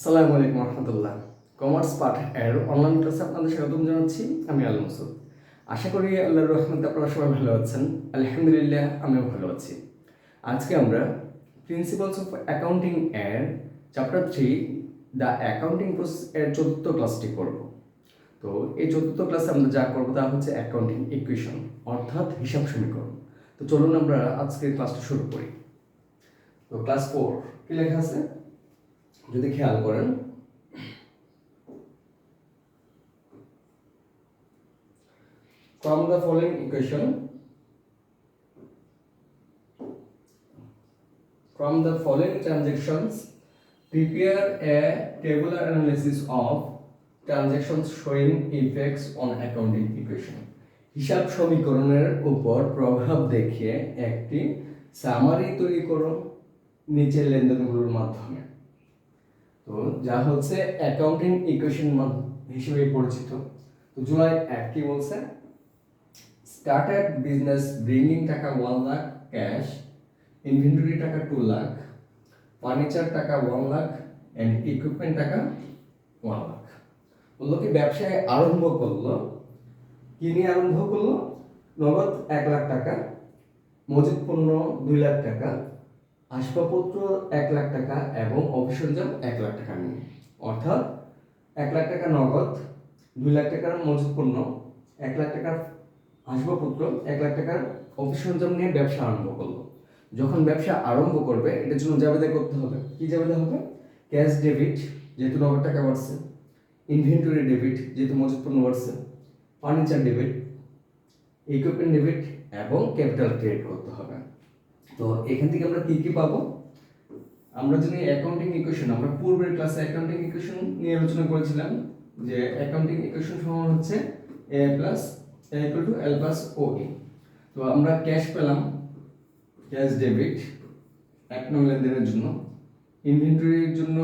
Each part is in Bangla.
আসসালামু আলাইকুম রহমতুল্লাহ। কমার্স পাঠ এর অনলাইন ক্লাসে আপনাদের স্বাগতম জানাচ্ছি। আমি আল মাসুদ। আশা করি আল্লাহর রহমতে আপনারা সবাই ভালো আছেন। আলহামদুলিল্লাহ, আমিও ভালো আছি। আজকে আমরা প্রিন্সিপালস অফ অ্যাকাউন্টিং এর চ্যাপ্টার 3 দ্য অ্যাকাউন্টিং প্রসেস এর চতুর্থ ক্লাসটি করব। তো এই চতুর্থ ক্লাসে আমরা যা করবো তা হচ্ছে অ্যাকাউন্টিং ইকুয়েশন, অর্থাৎ হিসাব সমীকরণ। তো চলুন আমরা আজকের ক্লাসটা শুরু করি। তো ক্লাস 4 কি লেখা আছে যদি খেয়াল করেন, from the following equation, from the following transactions, prepare a tabular analysis of transactions showing effects on accounting equation. হিসাব সমীকরণের উপর প্রভাব দেখিয়ে একটি সামারি তৈরি করো নিচের লেনদেনগুলোর মাধ্যমে। তো যা হচ্ছে অ্যাকাউন্টিং ইকুয়েশন হিসেবে পরিচিত। তো জুলাই 1 কি বলছে? Started business bringing টাকা 1 লাখ ক্যাশ, ইনভেন্টরি টাকা 2 লাখ, ফার্নিচার টাকা 1 লাখ এন্ড ইকুইপমেন্ট টাকা 1 লাখ। বললো কি ব্যবসায় আরম্ভ করলো, কি নিয়ে আরম্ভ করলো? নগদ 1 লাখ টাকা, মজুত পণ্য 2 লাখ টাকা, আসবাবপত্র 1 লাখ টাকা এবং অভিসরঞ্জাম 1 লাখ টাকা নিয়ে। অর্থাৎ 1 লাখ টাকা নগদ, 2 লাখ টাকার মজুত পণ্য, 1 লাখ টাকার আসবাবপত্র, 1 লাখ টাকার অফিস সরঞ্জাম নিয়ে ব্যবসা আরম্ভ করলো। যখন ব্যবসা আরম্ভ করবে এটার জন্য জাবেদা করতে হবে। কি জাবেদা হবে? ক্যাশ ডেবিট, যেহেতু নগদ টাকা বাড়ছে, ইনভেন্টরি ডেবিট, যেহেতু মজুত পণ্য বাড়ছে, ফার্নিচার ডেবিট, ইকুইপমেন্ট ডেবিট এবং ক্যাপিটাল ক্রেডিট করতে হবে। তো এখান থেকে আমরা কি কি পাবো? আমরা যদি অ্যাকাউন্টিং ইকুয়েশন, আমরা পূর্বের ক্লাসে অ্যাকাউন্টিং ইকুয়েশন নিয়ে আলোচনা করেছিলাম যে অ্যাকাউন্টিং ইকুয়েশন সমান হচ্ছে a plus a equal to l plus OE। তো আমরা ক্যাশ পেলাম, ক্যাশ ডেবিট 1 নং লেনদেনের জন্য। ইনভেন্টরির জন্য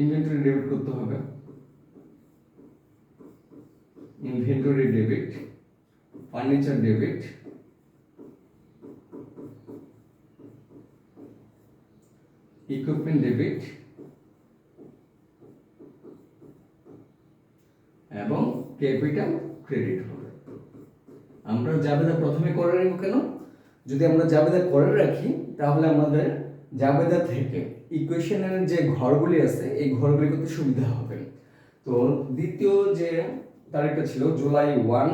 ইনভেন্টরি ডেবিট করতে হবে, inventory debit, furniture debit, equipment debit এবং ক্যাপিটাল ক্রেডিট হবে। আমরা জাবেদা প্রথমে করে রাখবো কেন? যদি আমরা জাবেদা করে রাখি তাহলে আমাদের জাবেদা থেকে ইকুয়েশনের যে ঘরগুলি আছে এই ঘরগুলি করতে সুবিধা হবে। তো দ্বিতীয় যে তারিখটা ছিল জুলাই 1,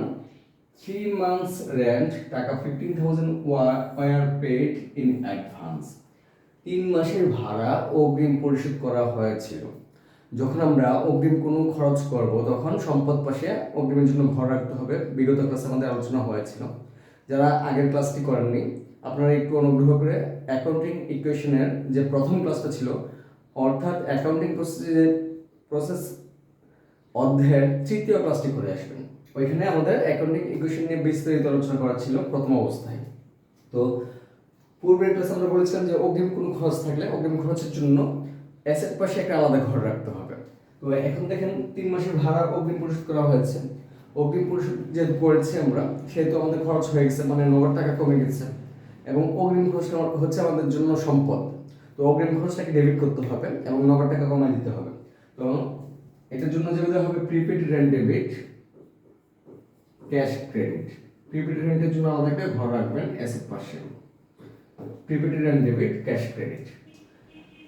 3 months রেন্ট টাকা 15,000 ওয়ার পেড ইন অ্যাডভান্স। 3 মাসের ভাড়া অগ্রিম পরিশোধ করা হয়েছিল। যখন আমরা অগ্রিম কোনো খরচ করব তখন সম্পদ পাশে অগ্রিমের জন্য ঘর রাখতে হবে। বিগত ক্লাসে আমাদের আলোচনা হয়েছিল। যারা আগের ক্লাসটি করেননি আপনারা একটু অনুগ্রহ করে অ্যাকাউন্টিং ইকুয়েশনের যে প্রথম ক্লাসটা ছিল, অর্থাৎ অ্যাকাউন্টিং প্রসেস অধ্যায়ের 3য় ক্লাসটি করে আসবেন। ওইখানে আমাদের অ্যাকাউন্টিং ইকুয়েশন নিয়ে বিস্তারিত আলোচনা করা ছিল প্রথম অবস্থায়। তো পূর্বের ক্লাসে আমরা বলেছিলাম যে অগ্রিম কোনো খরচ থাকলে অগ্রিম খরচের জন্য অ্যাসেট পাশে একটা আলাদা ঘর রাখতে হবে। তো এখন দেখেন 3 মাসের ভাড়া অগ্রিম পরিশোধ করা হয়েছে। অগ্রিম পরিশোধ যেহেতু করেছি আমরা, সেহেতু আমাদের খরচ হয়ে গেছে, মানে নগদ টাকা কমে গেছে এবং অগ্রিম খরচটা হচ্ছে আমাদের জন্য সম্পদ। তো অগ্রিম খরচটাকে ডেবিট করতে হবে এবং নগদ টাকা কমাই দিতে হবে। তো এটার জন্য যেটা হবে prepaid rent debit, cash credit. Prepaid রেন্টের জন্য আলাদা একটা ঘর রাখবেন অ্যাসেট পাশে, prepaid rent debit, cash credit.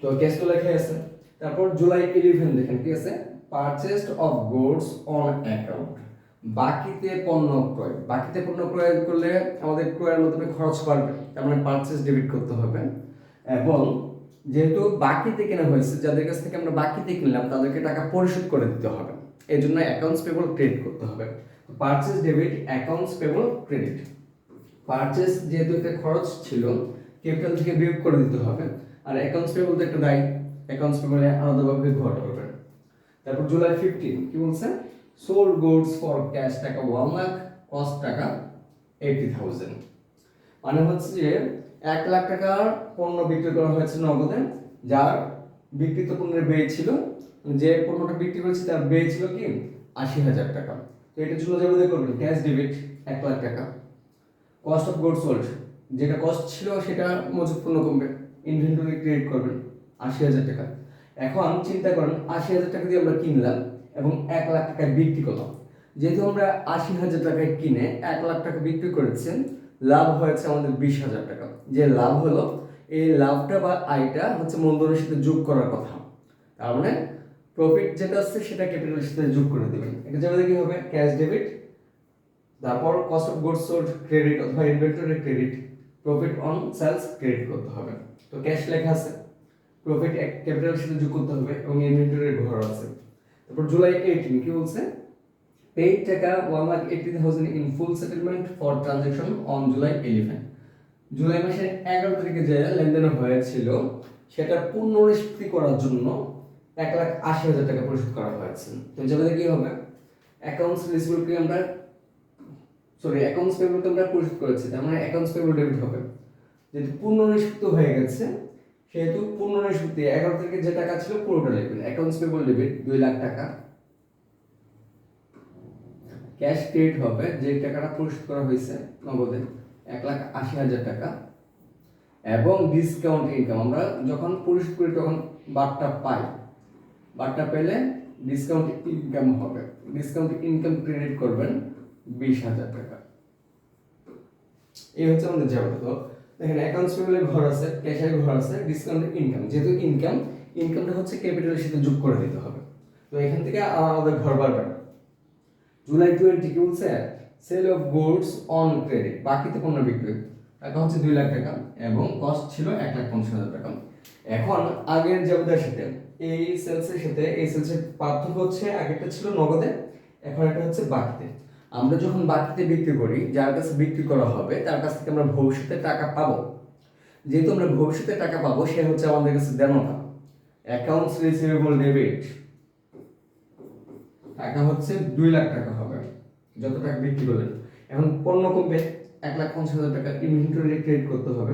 তো ক্যাশ তো লেখা আছে। তারপর জুলাই 11 দেখেন কি আছে? Purchase of goods on account, বাকিতে পণ্য ক্রয়। বাকিতে পণ্য ক্রয় করলে আমাদের ক্রয়ের মাধ্যমে খরচ বাড়বে, তার মানে পারচেজ ডেবিট করতে হবে। এবং যেহেতু বাকিতে কেনা হয়েছে, যাদের কাছ থেকে আমরা বাকিতে কিনলাম তাদেরকে টাকা পরিশোধ করে দিতে হবে, এই জন্য অ্যাকাউন্টস পেবল ক্রেডিট করতে হবে। Purchase debit, accounts payable credit. Purchase যেহেতু একটা খরচ ছিল, ক্যাপিটাল থেকে বিয়োগ করে দিতে হবে। আর অ্যাকাউন্টস পেবল তো একটা দায়, অ্যাকাউন্টস পেবলে আলাদাভাবে ঘর করবেন। তারপর জুলাই 15 কি বলছে? সোল্ড গুডস ফর ক্যাশ টাকা 1 লাখ, কস্ট টাকা 80,000। মানে হচ্ছে যে 1 লাখ টাকার পণ্য বিক্রি করা হয়েছে নগদে, যার বিক্রিত পণ্যের ব্যয় ছিল, যে পণ্যটা বিক্রি করেছে তার ব্যয় ছিল কি 80,000 টাকা। তো এটার জন্য যেভাবে করবেন ক্যাশ ডেবিট 1 লাখ টাকা, কস্ট অফ গুডস সোল্ড, যেটা কস্ট ছিল সেটা মজুত পণ্য কমবে, ইনভেন্টরি ক্রিয়েট করবেন 80,000 টাকা এখন চিন্তা করেন 80,000 টাকা দিয়ে আমরা কিনলাম এবং 1 লাখ টাকায় বিক্রি করলাম। যেহেতু আমরা 80,000 টাকায় কিনে 1 লাখ টাকা বিক্রি করেছি, লাভ হয়েছে আমাদের 20,000 টাকা। যে লাভ হলো, এই লাভটা বা আয়টা হচ্ছে মূলধনের সাথে যোগ করার কথা। তার মানে প্রফিট যেটা আছে সেটা ক্যাপিটালের সাথে যোগ করে দেবেন। এটা যাবে কি হবে, ক্যাশ ডেবিট, তারপর cost of goods sold credit অথবা inventory credit, profit on sales credit করতে হবে। তো ক্যাশ লেখা আছে, প্রফিট ক্যাপিটালের সাথে যোগ করতে হবে এবং ইনভেন্টরির ঘর আছে। তারপর জুলাই 18 কি বলছে, পেইড টাকা 1,80,000 in full settlement for transaction on July 11। July মাসের 11 তারিখে যে লেনদেন হয়েছিল সেটা পুনরাবৃত্তি করার জন্য 1,80,000 টাকা পরিশোধ করা হয়েছে। তো যাবে কি হবে, অ্যাকাউন্টস রিসিভেবলকে আমরা অ্যাকাউন্টস পেয়েবলকে আমরা পরিশোধ করেছি, তার মানে অ্যাকাউন্টস পেয়েবল ডেবিট হবে। যেহেতু পুনরাবৃত্তি হয়ে গেছে সেহেতু পুনরাবৃত্তি 11 তারিখে যে টাকা ছিল পুরোটা লিখবেন, অ্যাকাউন্টস পেয়েবল ডেবিট 2 লাখ টাকা, ক্যাশ ক্রেডিট হবে যে টাকাটা পরিশোধ করা হয়েছে নগদে 1,80,000 টাকা, এবং ডিসকাউন্ট ইনকাম আমরা যখন পরিশোধ করি তখন বারটা পাই, বারটা পেলে ডিসকাউন্ট ইনকাম হবে, ডিসকাউন্ট ইনকাম ক্রেডিট করবেন 20,000 টাকা। এই হচ্ছে আমাদের যাবে। তো দেখেন অ্যাকাউন্টস পেয়েবলের ঘর আছে, ক্যাশের ঘর আছে, ডিসকাউন্ট ইনকাম, যেহেতু ইনকামটা হচ্ছে ক্যাপিটালের সাথে যোগ করে দিতে হবে। তো এখান থেকে আমাদের ঘর বারবার জুলাই 20 কি বলছে, sale of goods on credit, বাকিতে পণ্য বিক্রি, টাকা হচ্ছে 2 লাখ টাকা এবং কস্ট ছিল 1,50,000 টাকা। এখন আগের যাবতার সাথে এই সেলসের সাথে এই সেলসের পার্থক্য হচ্ছে, আগেরটা ছিল নগদে, এখন এটা হচ্ছে বাকিতে। আমরা যখন বাকিতে বিক্রি করি, যার কাছে বিক্রি করা হবে তার কাছ থেকে আমরা ভবিষ্যতে টাকা পাবো। যেহেতু আমরা ভবিষ্যতে টাকা পাবো, সে হচ্ছে আমাদের কাছে দেনতা, অ্যাকাউন্টস রিসিভেবল ডেবিট, টাকা হচ্ছে 2 লাখ টাকা হবে যত টাকা বিক্রি করলেন। এখন পণ্য কমবে, 1,50,000 টাকা ইনভেন্টরি ক্রেডিট করতে হবে।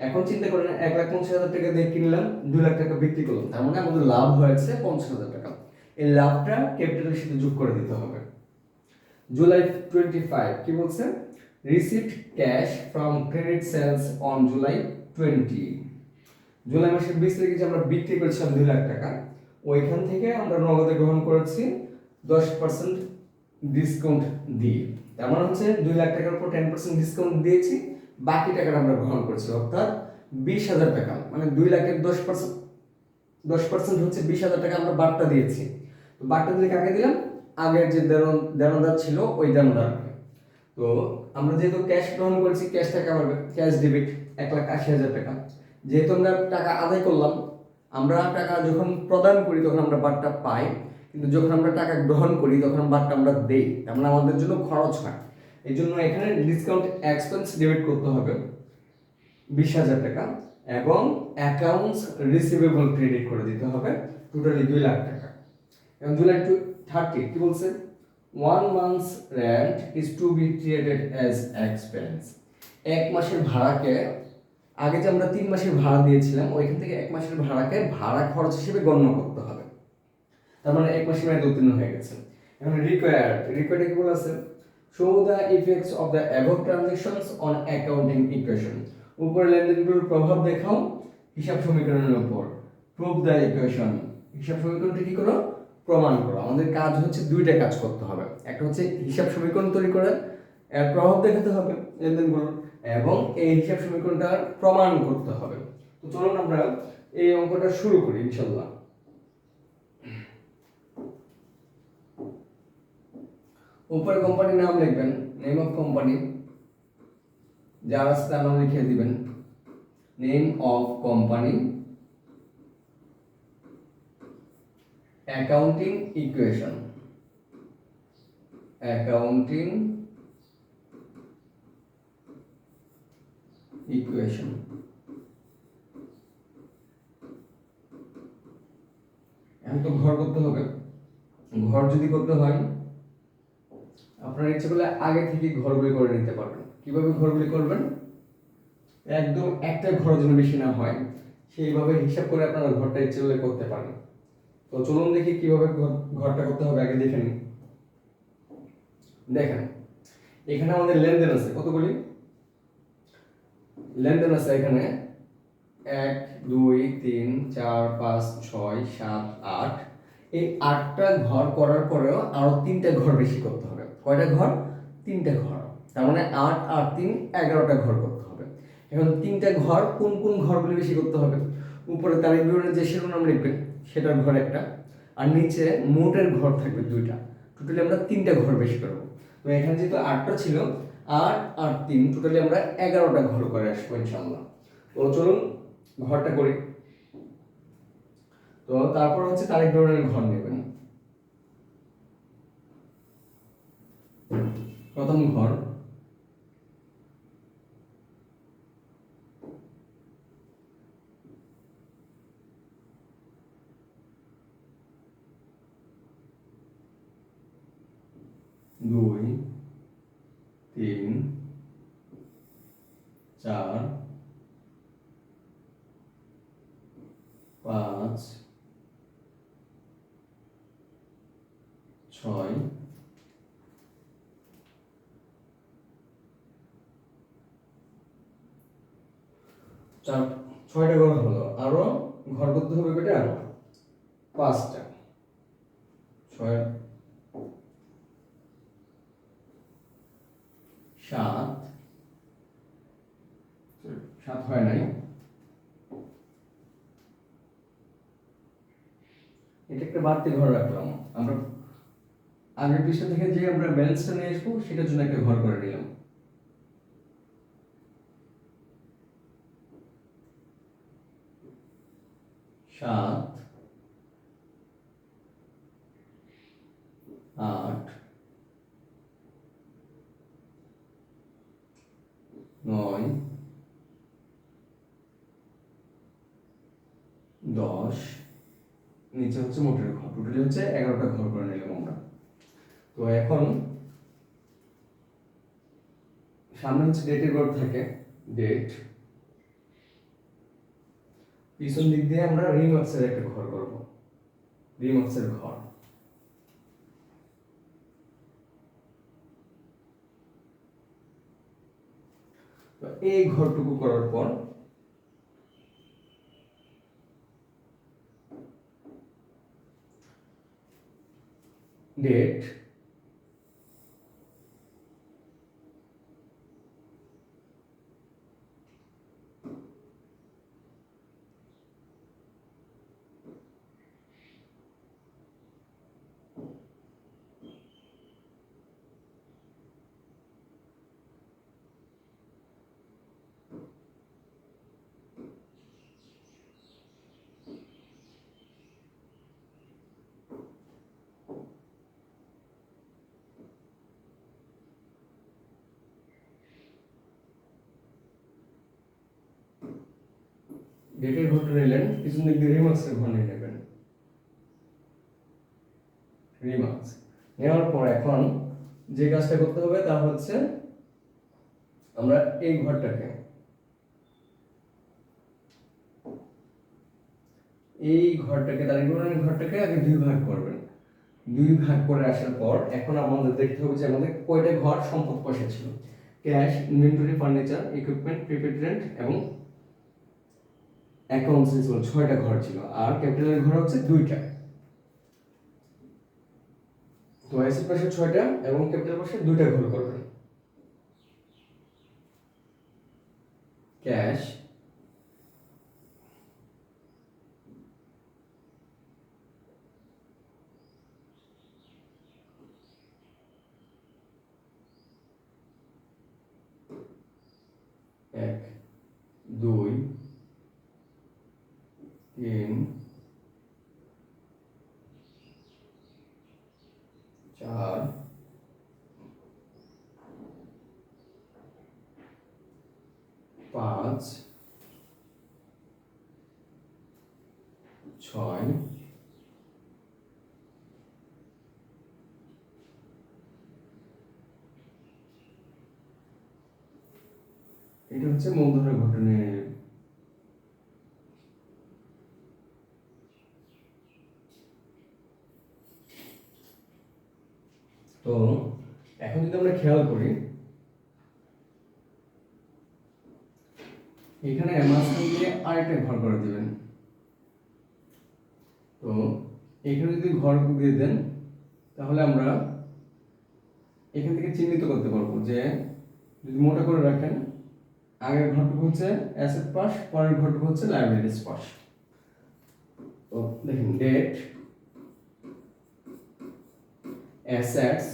এখন চিন্তা করেন 1,50,000 টাকা দিয়ে কিনলাম, 2 লাখ টাকা বিক্রি করলাম, তার মানে আমাদের লাভ হয়েছে 50,000 টাকা। এই লাভটা ক্যাপিটালের সাথে যোগ করে দিতে হবে। জুলাই 25 কি বলছে, received cash from credit sales on July 20। July মাসের 20 তারিখে যে আমরা বিক্রি করেছিলাম 2 লাখ টাকা, ওইখান থেকে আমরা নগদে গ্রহণ করেছি 10% ডিসকাউন্ট দিয়ে। তার মানে হচ্ছে 2 লাখ টাকার উপর 10% ডিসকাউন্ট দিয়েছি, বাকি টাকাটা আমরা গ্রহণ করেছি, অর্থাৎ 20,000 টাকা, মানে 2 লাখের 10% হচ্ছে 20,000 টাকা আমরা বার্তা দিয়েছি। তো বার্তা দিলে কাকে দিলাম, আগের যে দেনদার ছিল ওই দেনদারকে। তো আমরা যেহেতু ক্যাশ গ্রহণ করেছি, ক্যাশ টাকা পাবে, ক্যাশ ডেবিট 1,80,000 টাকা। যেহেতু আমরা টাকা আদায় করলাম, আমরা টাকা যখন প্রদান করি তখন আমরা বার্তা পাই, কিন্তু যখন আমরা টাকা গ্রহণ করি তখন বার্তা আমরা দেই, তার মানে আমাদের জন্য খরচ হয়। এই জন্য এখানে ডিসকাউন্ট এক্সপেন্স ডেবিট করতে হবে 20,000 টাকা এবং অ্যাকাউন্টস রিসিভেবল ক্রেডিট করে দিতে হবে টোটালি 2 লাখ টাকা। এবং জুলাই 30 কি বলছে, 1 month's rent is to be treated as expense। 1 মাসের ভাড়াকে, আগে যে আমরা 3 মাসের ভাড়া দিয়েছিলাম ওইখান থেকে 1 মাসের ভাড়াকে ভাড়া খরচ হিসেবে গণ্য করতে হবে, তার মানে 1 মাসের মেয়াদ উত্তীর্ণ হয়ে গেছে। এখন রিকোয়ার্ড কি বলেছে, show the effects of the above transactions on accounting equation, উপরের লেনদেনগুলোর প্রভাব দেখাও হিসাব সমীকরণের উপর, প্রুভ দ্য ইকুয়েশন, হিসাব সমীকরণটা কি করো, প্রমাণ করো। আমাদের কাজ হচ্ছে দুইটা কাজ করতে হবে, একটা হচ্ছে হিসাব সমীকরণ তৈরি করে এর প্রভাব দেখাতে হবে লেনদেনগুলোর, এবং এই হিসাব সমীকরণটার প্রমাণ করতে হবে। তো চলুন আমরা এই অঙ্কটা শুরু করি ইনশাআল্লাহ। উপরে কোম্পানির নাম লিখবেন, নেম অফ কোম্পানি, যার আছে তার নাম লিখে দিবেন, name of company, accounting equation, accounting equation, এখন তো ঘর করতে হবে। ঘর যদি করতে হয় আপনারা ইচ্ছে করলে আগে থেকে ঘরগুলি করে নিতে পারবেন। কিভাবে ঘরগুলি করবেন, একদম একটা ঘর যেন বেশি না হয় সেইভাবে হিসাব করে আপনারা ঘরটা ইচ্ছে করলে করতে পারেন। তো চলুন দেখি কিভাবে ঘরটা করতে হবে, আগে দেখে নিন। দেখেন এখানে আমাদের লেনদেন আছে, কতগুলি লেনদেন আছে এখানে 1 2 3 4 5 6 7 8, এই 8টা ঘর করার পরেও আরো 3টা ঘর বেশি করতে হবে। কয়টা ঘর? 3টা ঘর। তার মানে 8 আর 3 11টা ঘর করতে হবে। এখন 3টা ঘর, কোন কোন ঘরগুলো বেশি করতে হবে? উপরে তারিখ বিবরণের যে শিরোনাম লিখবেন সেটার ঘর একটা, আর নিচে মোটের ঘর থাকবে 2টা। টোটালি আমরা 3টা ঘর বেশি করব। তো এখানে যেহেতু 8টা ছিল, 8 আর 3 টোটালি আমরা 11টা ঘর করে আসবো ইনশাআল্লাহ। তো চলুন ঘরটা করি। তো তারপর হচ্ছে তারিখ বিবরণের ঘর নেবেন। প্রথম ঘর, দুই 3 4 5 6 6টা ঘর হলো, আরো ঘর করতে হবে বেটা 5টা। 6 7 7 হয় নাই, এটা একটা বাড়তি ঘর রাখলাম। আমরা আগের পৃষ্ঠা থেকে যে আমরা ব্যালেন্সটা নিয়ে আসবো সেটার জন্য একটা ঘর করে নিলাম। 7 8 9 10, নিচে হচ্ছে মোটের ঘর। টোটালি হচ্ছে 11টা ঘর করে নিলাম আমরা। তো এখন সামনে হচ্ছে ডেটের ঘর থাকে, ডেট। পিছন দিক দিয়ে আমরা রিমার্কসের একটা ঘর করব, রিমার্কসের ঘর। তো এই ঘরটুকু করার পর ডেট, ডেটের ঘরটা নিলেন, পিছন দিক দিয়ে রিমার্কসের ঘর নিয়ে নেবেন। রিমার্কস নেওয়ার পর এখন যে কাজটা করতে হবে তা হচ্ছে আমরা এই ঘরটাকে, তারিখ বিবরণের ঘরটাকে আগে 2 ভাগ করবেন। 2 ভাগ করে আসার পর এখন আমাদের দেখতে হবে যে আমাদের কয়টা ঘর সম্পদ পয়সা ছিল। Cash, inventory, furniture, equipment, prepaid rent এবং অ্যাকাউন্টস রিসিভেবল, 6টা ঘর ছিল। আর ক্যাপিটালের ঘর হচ্ছে 2টা। তো অ্যাসেট পাশে 6টা এবং ক্যাপিটাল পাশে 2টা ঘর করবেন। ক্যাশ, এক 2 3 4 5 6, এটা হচ্ছে মূলধনের ঘটনা। তো এখন যদি আমরা খেয়াল করি, এখানে মাঝখান দিয়ে আরেকটা ঘর করে দিবেন। তো এখানে যদি ঘর দিয়ে দেন তাহলে আমরা এখান থেকে চিহ্নিত করতে পারবো যে যদি মোটা করে রাখেন আগের ঘরটুকু হচ্ছে অ্যাসেট পাস, পরের ঘরটুকু হচ্ছে লায়াবিলিটিস পাস। তো দেখেন ডেট, অ্যাসেটস,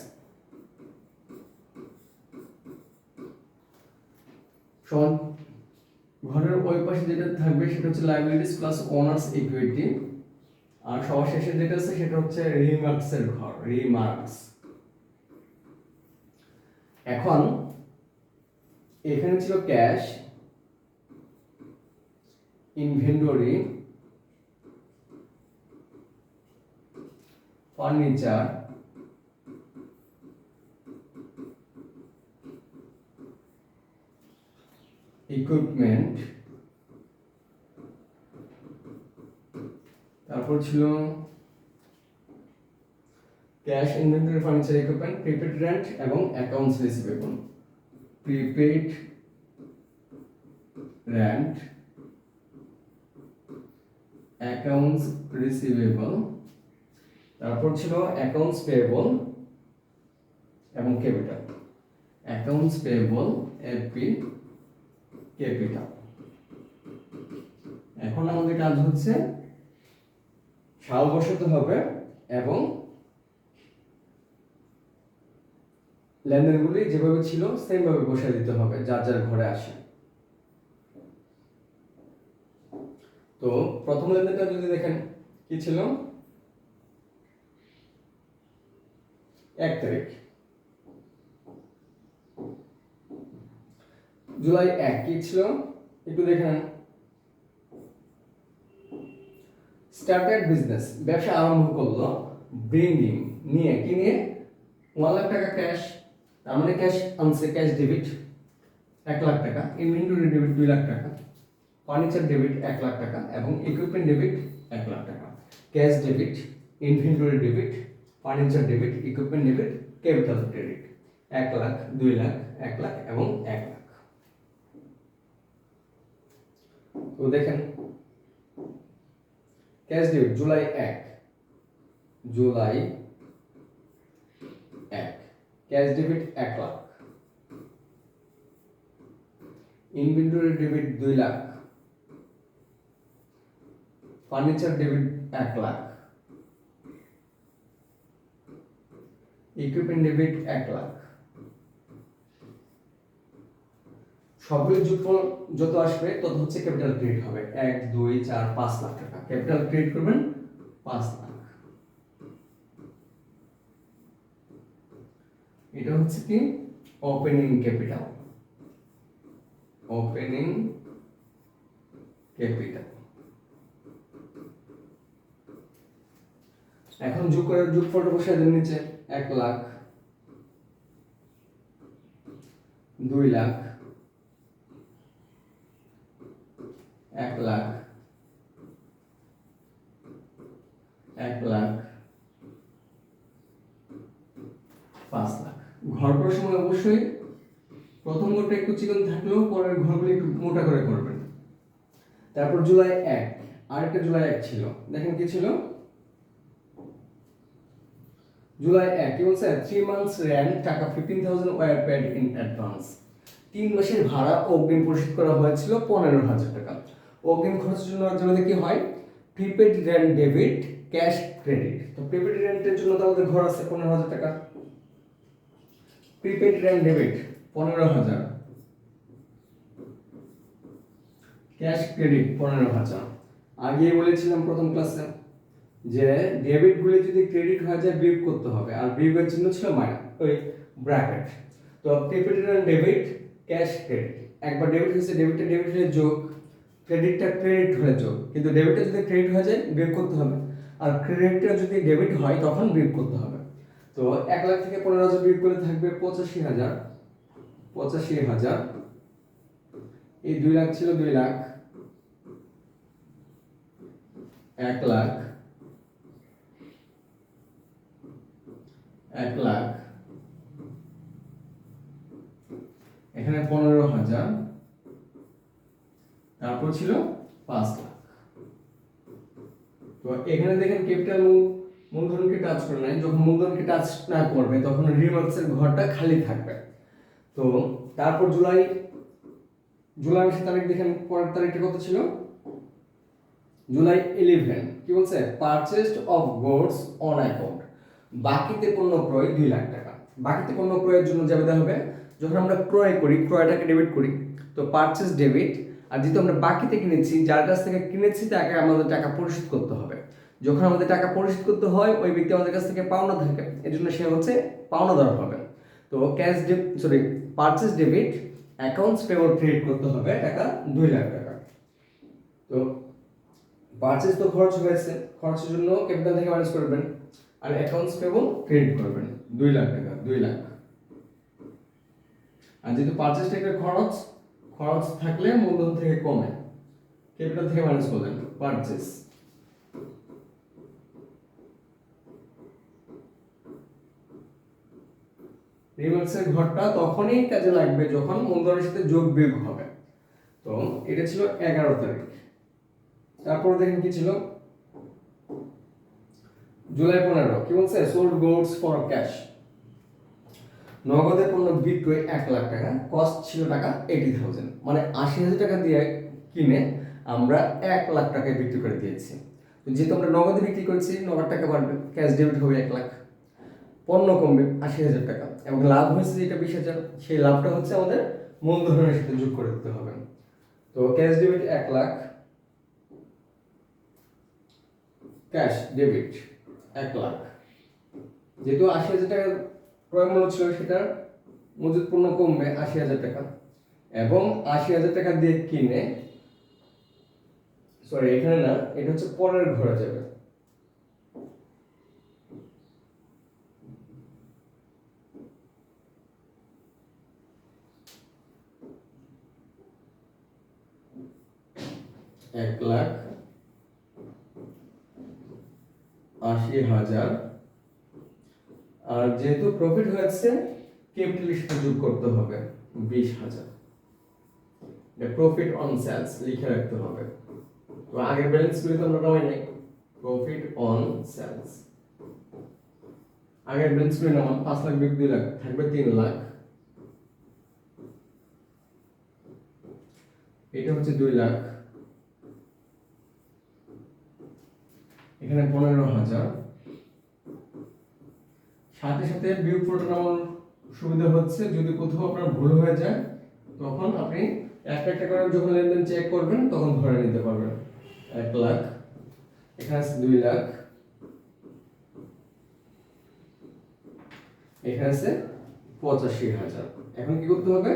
সমান ঘরের ওই পাশে যেটা থাকবে সেটা হচ্ছে লায়াবিলিটিস প্লাস ওনার্স ইকুইটি, আর সবার শেষে যেটা আছে সেটা হচ্ছে রিমার্কস এর ঘর, রিমার্কস। এখন এখানে ছিল ক্যাশ, ইনভেন্টরি, ফার্নিচার, ইকুইপমেন্ট, তারপর ছিল cash, inventory, furniture, equipment, prepaid rent এবং accounts receivable. Prepaid rent, accounts receivable, তারপর ছিল অ্যাকাউন্টস পেয়েবল এবং capital. Accounts payable, AP, capital. এখন আমাদের কাজ হচ্ছে সাল বসাতে হবে এবং লেনদেনগুলি যেভাবে ছিল সেম ভাবে বসিয়ে দিতে হবে যার যার ঘরে আসে। তো প্রথম লেনদেনটা যদি দেখেন কি ছিল, 1 তারিখ, জুলাই 1 কি ছিল একটু দেখেন। স্টার্টেড বিজনেস, ব্যবসা আরম্ভ করলো, ব্রিঙ্গিং, নিয়ে কি নিয়ে 1 লাখ টাকা ক্যাশ, তার মানে ক্যাশ আনছে, ক্যাশ ডেবিট 1 লাখ টাকা, ইনভেন্টরি ডেবিট 2 লাখ টাকা, ফার্নিচার ডেবিট 1 লাখ টাকা এবং ইকুইপমেন্ট ডেবিট 1 লাখ টাকা। Cash debit, inventory debit, furniture debit, equipment debit, capital credit 1 lakh, 2 lakh, 1 lakh এবং 1 লাখ। তো দেখেন cash debit July 1, July 1 cash debit 1 lakh, inventory debit 2 lakh, furniture debit 1 lakh, equipment debit 1 lakh. সবগুলো যোগফল যত আসবে তত হচ্ছে ক্যাপিটাল ক্রেডিট হবে। 1, 2, 4, 5 লাখ টাকা ক্যাপিটাল ক্রেডিট করবেন 5 লাখ। এটা হচ্ছে কি ওপেনিং ক্যাপিটাল, ওপেনিং ক্যাপিটাল। এখন যোগ করে যোগফলটা বসিয়ে দেন নিচে, 1 লাখ, 2 লাখ, 1 লাখ, 1 লাখ, 5 লাখ। ঘর করার সময় অবশ্যই প্রথম ঘরটা একটু চিকন থাকলেও পরের ঘরগুলো একটু মোটা করে করবেন। তারপর জুলাই 1, আরেকটা জুলাই 1 ছিল, দেখেন কি ছিল জুলাই 1 কি বলছে, 3 months রেন্ট টাকা 15,000 ওয়ার পেড ইন অ্যাডভান্স। 3 মাসের ভাড়া অগ্রিম পরিশোধ করা হয়েছিল 15,000 টাকা। অগ্রিম খরচের জন্য কি হয়, prepaid rent debit, cash credit. তো প্রিপেড রেন্টের জন্য তো আমাদের ঘর আছে 15,000 টাকা, prepaid rent debit 15,000, cash credit 15,000। আগে বলেছিলাম প্রথম ক্লাসে যে ডেবিট গুলি যদি ক্রেডিট হয়ে যায় বিয়োগ করতে হবে, আর বিয়োগের চিহ্ন ছিল মাইনাস, ওই ব্র্যাকেট। তো prepaid rent debit, cash credit, একবার ডেবিট হয়েছে ডেবিটটা ডেবিট হলে যোগ, ক্রেডিটটা ক্রেডিট হলে যোগ, কিন্তু ডেবিটটা যদি ক্রেডিট হয়ে যায় বিয়োগ করতে হবে, আর ক্রেডিটটা যদি ডেবিট হয় তখন বিয়োগ করতে হবে। তো 1 লাখ থেকে 15,000 বিয়োগ করলে থাকবে 85,000, 85,000। এই 2 লাখ ছিল 2 লাখ, 1 লাখ, 1 লাখ, এখানে 15,000, তারপর ছিল 5 লাখ। তো এখানে দেখেন ক্যাপিটাল মূলধনকে টাচ করে নাই, যখন মূলধনকে টাচ না করবে তখন রিমার্কসের ঘরটা খালি থাকবে। তো তারপর জুলাই মাসের তারিখ দেখেন, পরের তারিখটা কত ছিল, জুলাই 11 কি বলছে, purchased of goods on account, বাকিতে পণ্য ক্রয় 2 লাখ টাকা। বাকিতে পণ্য ক্রয়ের জন্য যাবে হবে, যখন আমরা ক্রয় করি ক্রয়টাকে ডেবিট করি, তো পারচেজ ডেবিট, আর যেহেতু আমরা বাকিতে কিনেছি, যার কাছ থেকে কিনেছি তাকে আমাদের টাকা পরিশোধ করতে হবে। যখন আমাদের টাকা পরিশোধ করতে হয় ওই ব্যক্তি আমাদের কাছ থেকে পাওনা থাকে, এর জন্য সে হচ্ছে পাওনাদার হবে। তো purchase debit accounts payable credit করতে হবে টাকা 2 লাখ টাকা। তো পারচেজ তো খরচ হয়েছে, খরচের জন্য ক্যাপিটাল থেকে মাইনাস করবেন, আর অ্যাকাউন্টস পেবল ক্রেডিট করবেন 2 লাখ টাকা, 2 লাখ। আর যেহেতু পারচেজ থেকে খরচ থাকলে মূলধন থেকে কমে, ক্যাপিটাল থেকে মাইনাস করলেন পারচেজ। রিমার্কসের ঘরটা তখনই কাজে লাগবে যখন মূলধনের সাথে যোগ বিয়োগ হবে। তো এটা ছিল 11 তারিখ। তারপর দেখেন কি ছিল, জুলাই 15 কি বলছে, সোল্ড গুডস ফর ক্যাশ, নগদে পণ্য বিক্রয় 1 লাখ টাকা, কস্ট ছিল টাকা 80,000, মানে 80,000 টাকা দিয়ে কিনে আমরা 1 লাখ টাকায় বিক্রি করে দিয়েছি। তো যেহেতু আমরা নগদে বিক্রি করেছি, নগদ টাকা বাড়বে, ক্যাশ ডেবিট হবে 1 লাখ, পণ্য কমবে 80,000 টাকা, এবং লাভ হয়েছে যেটা 20,000, সেই লাভটা হচ্ছে আমাদের মূলধনের সাথে যোগ করে দিতে হবে। তো cash debit 1 lakh, cash debit 1 lakh, যেহেতু 80,000 টাকা ক্রয় মূল্য ছিল, সেটার মজুদ পণ্য কমবে 80,000 টাকা, এবং 80,000 টাকা দিয়ে কিনে, সরি এখানে না, এটা হচ্ছে পরের ঘরে যাবে। এক লাখ 80,000, আর যেহেতু প্রফিট হয়েছে ক্যাপিটালের সাথে যোগ করতে হবে 20,000, প্রফিট অন সেলস লিখে রাখতে হবে। তো আগের ব্যালেন্স গুলো তো আমরা নামাই নাই, প্রফিট অন সেলস আগের ব্যালেন্স গুলো নামান, 5 লাখ বিয়োগ 2 লাখ থাকবে 3 লাখ, এটা হচ্ছে 2 লাখ, এখানে 15,000, সাথে সাথে বিয়োগ ফলটা নামানোর সুবিধা হচ্ছে যদি কোথাও আপনার ভুল হয়ে যায় তখন আপনি একটা একটা করে যখন লেনদেন চেক করবেন তখন ধরে নিতে পারবেন। 1 লাখ, এখানে আছে 2 লাখ, এখানে আছে 85,000। এখন কি করতে হবে,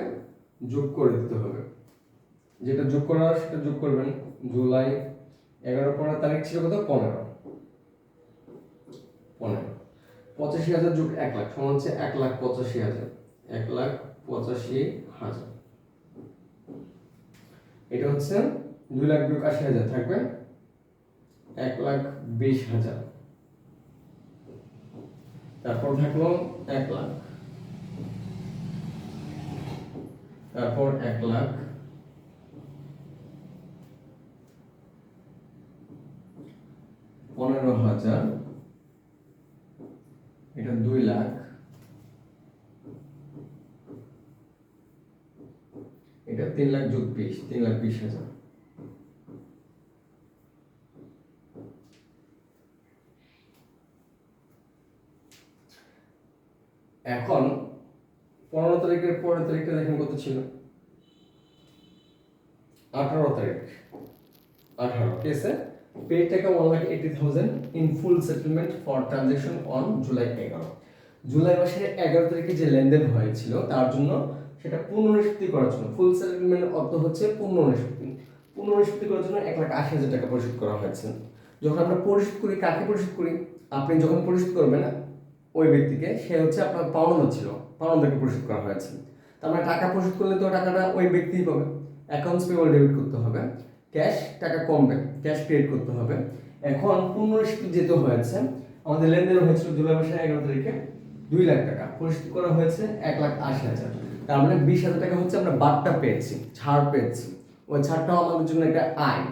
যোগ করে দিতে হবে, যেটা যোগ করার সেটা যোগ করবেন। জুলাই 11 তারিখ ছিল কত, 15, 85,000 যোগ 1 লাখ সমান হচ্ছে 1,85,000, 1,85,000, এটা হচ্ছে 2 লাখ বিয়োগ 80,000 থাকবে 1,20,000, তারপর থাকলো 1 লাখ, তারপর 1 লাখ, 15,000, এটা 2 লাখ, এটা 3 লাখ যোগ 20, 3,20,000। এখন 15 তারিখের পরের তারিখটা দেখেন কত ছিল, 18 তারিখ, 18 কেসে paid টাকা 1,80,000 in full settlement for transaction on July 11, July মাসের 11 তারিখে যে লেনদেন হয়েছিল তার জন্য সেটা পুনঃনিষ্পত্তি করার জন্য, ফুল সেটেলমেন্ট অর্থ হচ্ছে পুনঃনিষ্পত্তি করার জন্য 1,80,000 টাকা পরিশোধ করা হয়েছে। যখন আমরা পরিশোধ করি, কাকে পরিশোধ করি, আপনি যখন পরিশোধ করবেন ওই ব্যক্তিকে, সে হচ্ছে আপনার পাওনাদার ছিল, পাওনাদারকে পরিশোধ করা হয়েছে। তার মানে টাকা পরিশোধ করলে তো টাকাটা ওই ব্যক্তিই পাবে, অ্যাকাউন্টস পেবল ডেবিট করতে হবে, ক্যাশ টাকা কমবে, ক্যাশ ক্রিয়েট করতে হবে। এখন পুনঃনিষ্পত্তি যেতে হয়েছে, আমাদের লেনদেন হয়েছিল জুলাই মাসের 11 তারিখে 2 লাখ টাকা, পরিশোধ করা হয়েছে 1,80,000, তার মানে 20,000 টাকা হচ্ছে আমরা বাদটা পেয়েছি, ছাড় পেয়েছি, ওই ছাড়টাও আমাদের জন্য একটা আয়,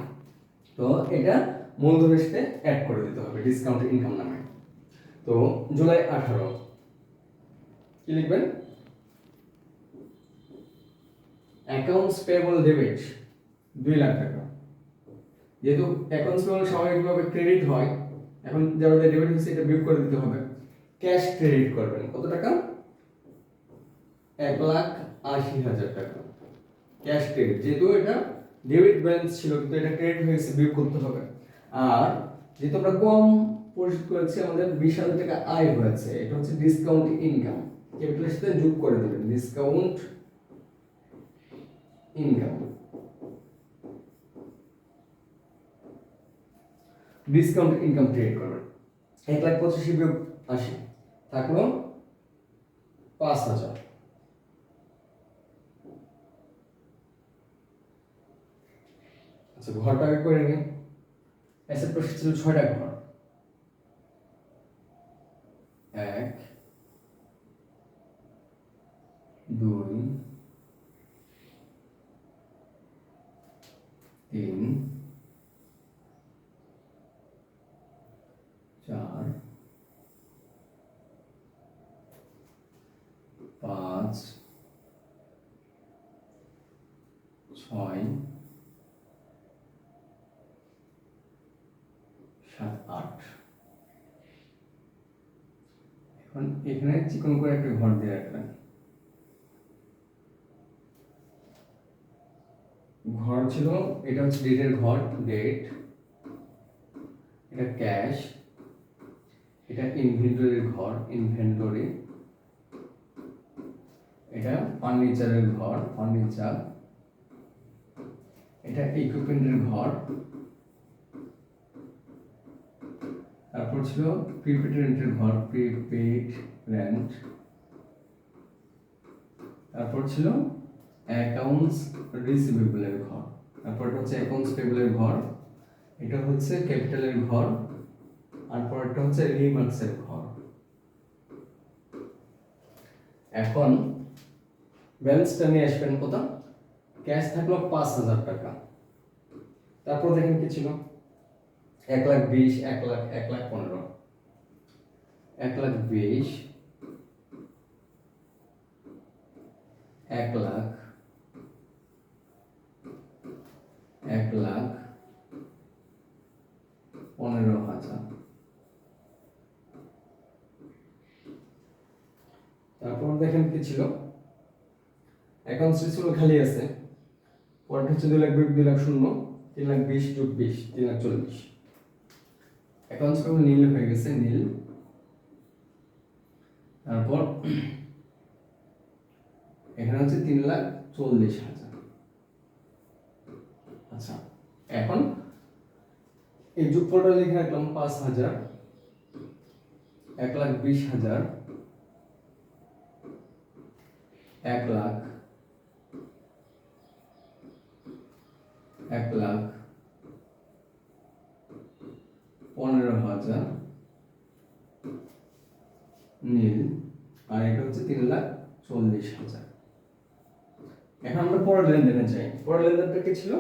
তো এটা মূলধনের সাথে অ্যাড করে দিতে হবে ডিসকাউন্ট ইনকাম নামে। তো জুলাই 18 কি লিখবেন? অ্যাকাউন্টস পেয়েবল ডেবিট 2 লাখ টাকা। যেহেতু অ্যাকাউন্টস পেয়েবল স্বাভাবিকভাবে ক্রেডিট হয়, এখন যারা ডেবিট হচ্ছে এটা বিয়োগ করে দিতে হবে। ক্যাশ ক্রেডিট করবেন কত টাকা? 1,80,000 টাকা ক্যাশ ক্রেডিট, যেহেতু এটা ডেবিট ব্যালেন্স ছিল কিন্তু এটা ক্রেডিট হয়েছে, বিয়োগ করতে হবে। আর যেহেতু আমরা কম পরিশোধ করেছি, আমাদের 20,000 টাকা আয় হয়েছে, এটা হচ্ছে ডিসকাউন্ট ইনকাম, ক্যাপিটালের সাথে যোগ করে দিবেন discount income. Discount income create করবেন। 1,85,000 বিয়োগ 80 থাকলো 5,000। আচ্ছা, ঘরটা আগে করে নিন। অ্যাসেট প্রসেস ছিল 6টা ঘর, 1 2 3 4 5 6 7 8। এখন এখানে চিকন করে একটা ঘর দিয়ে রাখবেন। ঘর ছিল, এটা হচ্ছে ডেটের ঘর, ডেট, এটা ক্যাশ, এটা ইনভেন্টরির ঘর, ইনভেন্টরি, এটা ফার্নিচারের ঘর, ফার্নিচার, এটা ইকুইপমেন্টের ঘর, তারপর ছিল প্রিপেড রেন্টের ঘর, প্রিপেড রেন্ট, তারপর ছিল অ্যাকাউন্টস রিসিভেবলের ঘর, তারপর হচ্ছে অ্যাকাউন্টস পেয়েবলের ঘর, এটা হচ্ছে ক্যাপিটালের ঘর, আর পরেরটা হচ্ছে রিমার্কসের ঘর। এখন ব্যালেন্সটা নিয়ে আসবেন কত? ক্যাশ থাকলো 5,000 টাকা। তারপর দেখেন কি ছিল? 1,20,000, 1 লাখ, 1,15,000, 1,20,000, 1 লাখ, 1,15,000। তারপর দেখেন কি ছিল? অ্যাকাউন্টস রিসিভেবল খালি আছে, পরেরটা হচ্ছে 2 লাখ, 2 লাখ শূন্য, 3,20,000 যোগ 20, 3,40,000। অ্যাকাউন্টস পেয়েবল নীল হয়ে গেছে, নীল। তারপর এখানে হচ্ছে 3,40,000। আচ্ছা, এখন এই যোগফলটা লিখে রাখলাম 5,000, 1,20,000, 1 লাখ, 1,15,000 নীল, আর এটা হচ্ছে 3,40,000। এখন আমরা পরের লেনদেনে যাই। পরের লেনদেনটা কি ছিল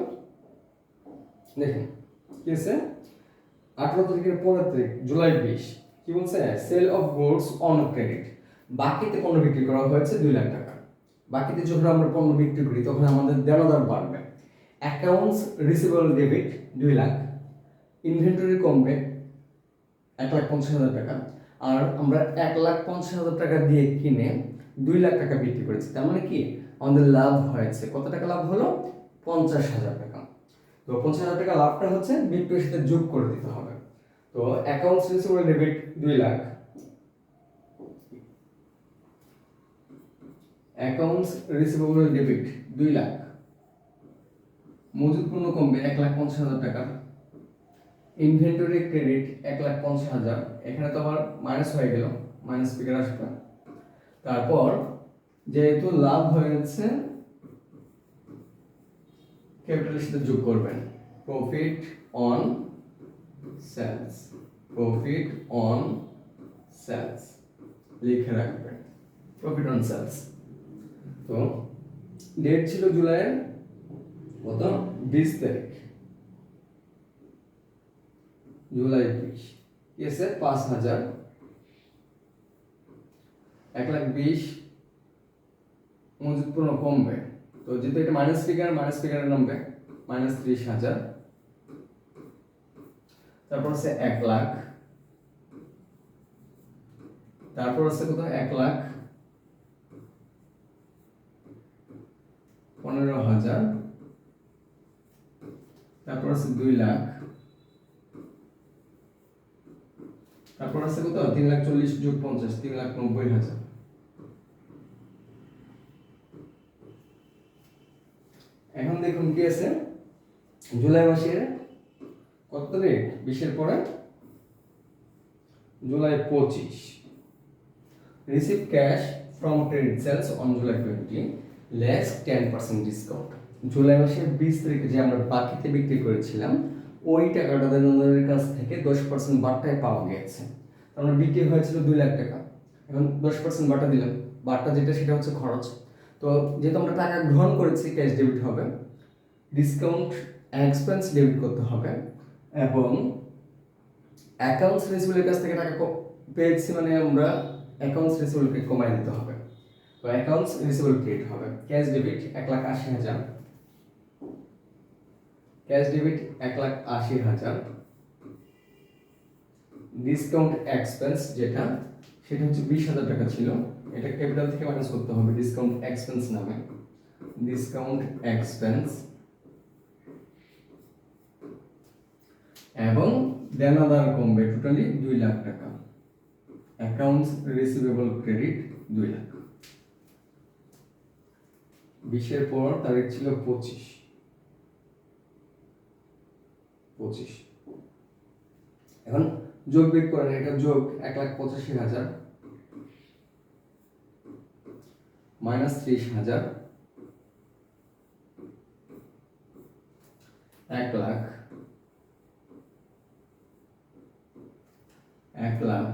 দেখেন, কি আছে? 18 তারিখের পরের তারিখ, জুলাই 20, কি বলছে? Sale of goods on credit, বাকিতে পণ্য বিক্রি করা হয়েছে 2 লাখ টাকা। বাকিতে যখন আমরা পণ্য বিক্রি করি তখন আমাদের দেনদার বাড়বে। Accounts receivable debit 2 lakh, inventory কমবে 1,50,000 টাকা, আর আমরা 1,50,000 টাকা দিয়ে কিনে 2 লাখ টাকা বিক্রি করেছি। তার মানে কি আমাদের লাভ হয়েছে? কত টাকা লাভ হলো? 50,000 টাকা। তো 50,000 টাকা লাভটা হচ্ছে বিক্রির সাথে যোগ করে দিতে হবে। তো accounts receivable debit 2 lakh, accounts receivable debit 2 lakh, মজুদ পণ্য কমবে 1,50,000 টাকা, ইনভেন্টরি ক্রেডিট 1,50,000, এখানে তো আবার মাইনাস হয়ে গেল, মাইনাস ফিগার আসবে। তারপর যেহেতু লাভ হয়েছে ক্যাপিটালের সাথে যোগ করবেন, profit on sales, profit on sales লিখে রাখবেন, প্রফিট অন সেলস। তো ডেট ছিল জুলাইয়ের কত? 20 তারিখ, জুলাই 20 কি আছে 5,000, 1,20,000 মজুদ পূর্ণ কমবে, তো যেহেতু এটা মাইনাস ফিগারে নামবে -30,000, তারপর আছে 1,00,000, তারপর আছে কত 1,15,000, তারপর আছে 2,00,000, তারপর আছে কত 3,40,000 যোগ 50, 3,90,000। এখন দেখুন কি আছে জুলাই মাসের কত তারিখ, 20 পরে July 25, receive cash from credit sales on July 20 less 10% discount. July মাসের 20 তারিখে যে আমরা বাকিতে বিক্রি করেছিলাম ওই টাকাটা দেনদারের কাছ থেকে 10% বাট্টায় পাওয়া গেছে। আমরা বিক্রি হয়েছিল 2,00,000 টাকা, এখন 10% বাটা দিলাম, বাট্টা যেটা সেটা হচ্ছে খরচ। তো যেহেতু আমরা টাকা গ্রহণ করেছি ক্যাশ ডেবিট হবে, ডিসকাউন্ট এক্সপেন্স ডেবিট করতে হবে, এবং অ্যাকাউন্টস রিসিভেবলের কাছ থেকে টাকা পেয়েছি মানে আমরা অ্যাকাউন্টস রিসিভেবলকে কমাই দিতে হবে, তো অ্যাকাউন্টস রিসিভেবল ক্রেডিট হবে। Cash debit 1,80,000, cash debit 1,80,000, discount expense যেটা সেটা হচ্ছে 20,000 টাকা ছিল, এটা ক্যাপিটাল থেকে মাইনাস করতে হবে ডিসকাউন্ট এক্সপেন্স নামে, ডিসকাউন্ট এক্সপেন্স, এবং দেনাদার কমবে টোটালি 2,00,000 টাকা, অ্যাকাউন্টস রিসিভেবল ক্রেডিট 2,00,000। 20 পর তারিখ ছিল 25। এখন যোগ বিয়োগ করেন, এটা যোগ 1,85,000 -30,000 1,00,000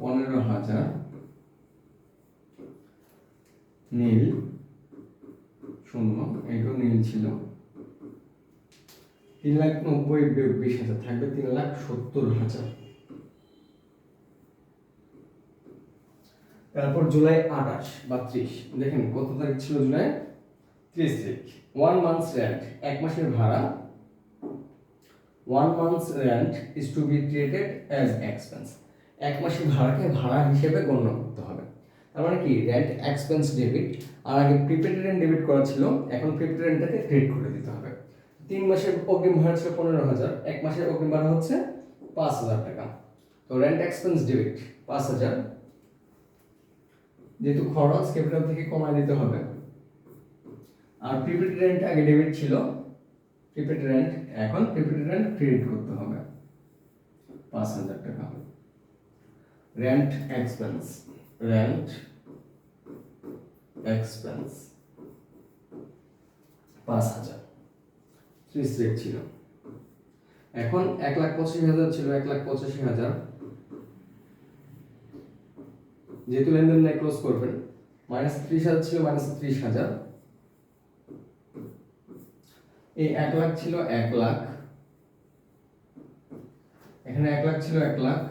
15,000 নীল শূন্য, এইটাও নীল ছিল, 3,90,000 বিয়োগ 20,000 থাকবে 3,70,000। তারপর জুলাই 28 বা 30, দেখেন কত তারিখ ছিল জুলাই 30 তারিখ, 1 month's rent, এক মাসের ভাড়া, 1 month's rent is to be treated as expense, এক মাসের ভাড়াকে ভাড়া হিসেবে গণ্য করতে হবে। তার মানে কি রেন্ট এক্সপেন্স ডেবিট, আর আগে প্রিপেড রেন্ট ডেবিট করা ছিল, এখন প্রিপেড রেন্টটাকে ক্রেডিট করে দিতে হবে। 3 মাসের অগ্রিম ভাড়া ছিল 15,000, এক মাসের অগ্রিম ভাড়া হচ্ছে 5,000 টাকা, তো রেন্ট এক্সপেন্স ডেবিট 5,000, যেহেতু খরচ ক্যাপিটাল থেকে কমায় দিতে হবে, আর প্রিপেড রেন্ট আগে ডেবিট ছিল, প্রিপেড রেন্ট এখন প্রিপেড রেন্ট ক্রেডিট করতে হবে 5,000 টাকা। রেন্ট এক্সপেন্স 5,000, 30 রেট ছিল, এখন 1,85,000 ছিল, 1,85,000, যেহেতু লেনদেন নাই ক্লোজ করবেন, -30,000 ছিল, -30,000, এই 1,00,000 ছিল 1,00,000, এখানে 1,00,000 ছিল 1,00,000,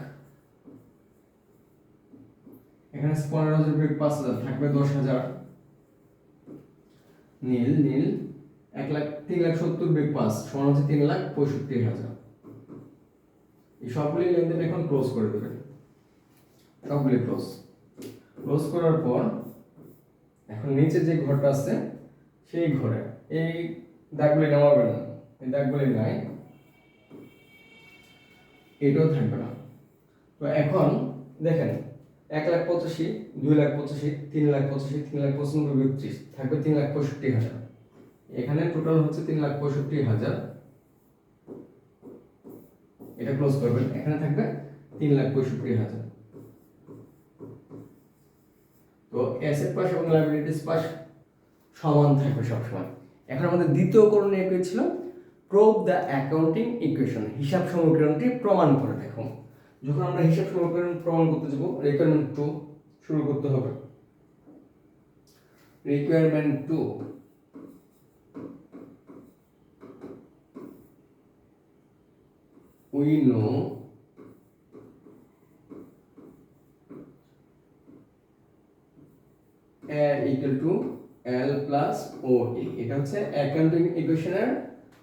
এখানে 15,000 বিয়োগ 5,000 থাকবে 10,000, নীল 3,70,000 বিয়োগ 5 সমান হচ্ছে 3,65,000। এই সবগুলি লেনদেন এখন ক্লোজ করে দেবেন, সবগুলি ক্লোজ করার পর এখন নিচে যে ঘরটা আছে সেই ঘরে এই দাগগুলি নামাবেন না, এই দাগগুলি নাই, এটাও থাকবে না। তো এখন দেখেন 1,85,000, 2,85,000, 3,85,000, 3,95,000 বিয়োগ 30 থাকবে 3,65,000, এখানে টোটাল হচ্ছে 3,65,000, এটা ক্লোজ করবেন, এখানে থাকবে 3,65,000। তো অ্যাসেট পাশ এবং লায়াবিলিটিস পাশ সমান থাকবে সবসময়। এখন আমাদের দ্বিতীয় করণীয় কি ছিল, প্রুভ দ্য অ্যাকাউন্টিং ইকুয়েশন, হিসাব সমীকরণটি প্রমাণ করে দেখো। যখন আমরা হিসাব সমীকরণ প্রমাণ করতে যাব রিকোয়ারমেন্ট 2 শুরু করতে হবে। requirement 2, we know A equal to L plus OE, এটা হচ্ছে অ্যাকাউন্টিং ইকুয়েশনের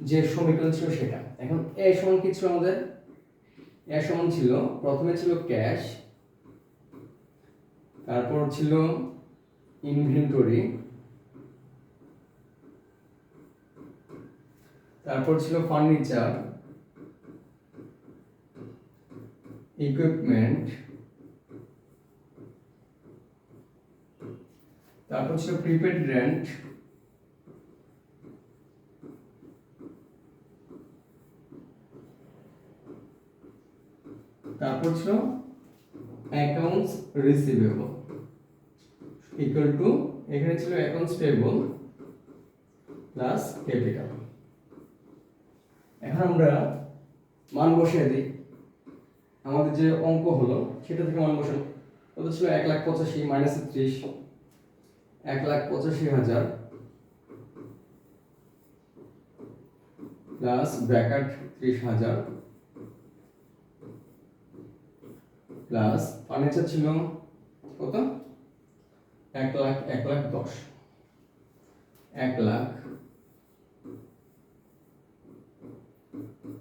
যে সমীকরণ ছিল সেটা। এখন এ সমান কি ছিল আমাদের? এ সমান ছিল, প্রথমে ছিল ক্যাশ, তারপর ছিল ইনভেন্টরি, তারপর ছিল ফার্নিচার, ইকুইপমেন্ট, তারপর ছিল প্রিপেড রেন্ট, তারপর ছিল অ্যাকাউন্টস রিসিভেবল ইকুয়াল টু, এখানে ছিল অ্যাকাউন্টস পেয়েবল প্লাস ক্যাপিটাল। এখন আমরা মান বসিয়ে দিই, আমাদের যে অঙ্ক হলো সেটা থেকে মান বসানো, কত ছিল? 1,85,000 minus 30, 1,85,000 plus bracket 30,000 plus furniture ছিল কত? 1,10,000, 1,00,000,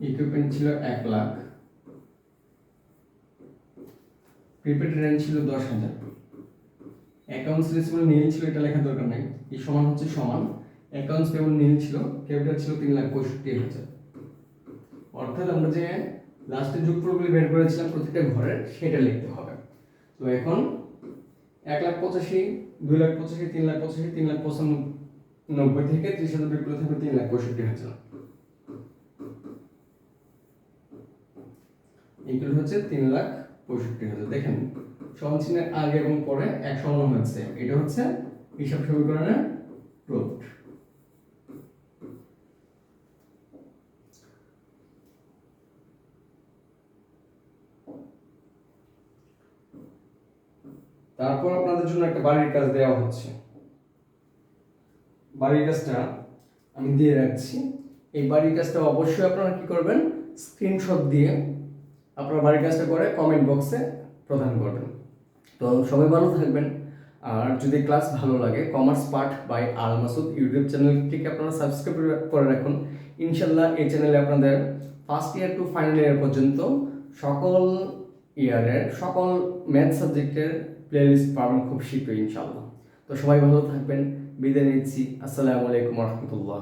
ইকুইপমেন্ট ছিল 1,00,000, প্রিপেড রেন্ট ছিল 10,000, অ্যাকাউন্টস রিসিভেবল নীল ছিল, এটা লেখার দরকার নাই, এই সমান হচ্ছে সমান, অ্যাকাউন্টস পেয়েবল নীল ছিল, ক্যাপিটাল ছিল 3,65,000। অর্থাৎ আমরা যে লাস্টে যোগফলগুলি বের করেছিলাম প্রত্যেকটা ঘরের, সেটা লিখতে হবে। তো এখন 1,85,000, 2,85,000, 3,85,000, 3,95,000 থেকে 30,000 বিয়োগ করলে থাকবে 3,65,000, ইকুয়াল হচ্ছে 3,65,000। দেখেন সমান চিহ্নের আগে এবং পরে এক সমান হচ্ছে, এটা হচ্ছে হিসাব সমীকরণের প্রুফ। তারপর আপনাদের জন্য একটা বাড়ির কাজ দেওয়া হচ্ছে, বাড়ির কাজটা আমি দিয়ে রাখছি। এই বাড়ির কাজটা অবশ্যই আপনারা কি করবেন? স্ক্রিনশট দিয়ে আপনারা বাড়ির কাজটা করে কমেন্ট বক্সে প্রদান করবেন। তো সবাই ভালো থাকবেন, আর যদি ক্লাস ভালো লাগে commerce part by Al Masud YouTube চ্যানেলটিকে আপনারা সাবস্ক্রাইব করে রাখুন। ইনশাল্লাহ এই চ্যানেলে আপনাদের first year to final year পর্যন্ত সকল ইয়ারের সকল ম্যাথ সাবজেক্টের প্লেলিস্ট পাবেন খুব শীঘ্রই ইনশাল্লাহ। তো সবাই ভালো থাকবেন, বিদায় নিচ্ছি। আসসালামু আলাইকুম রহমতুল্লাহ।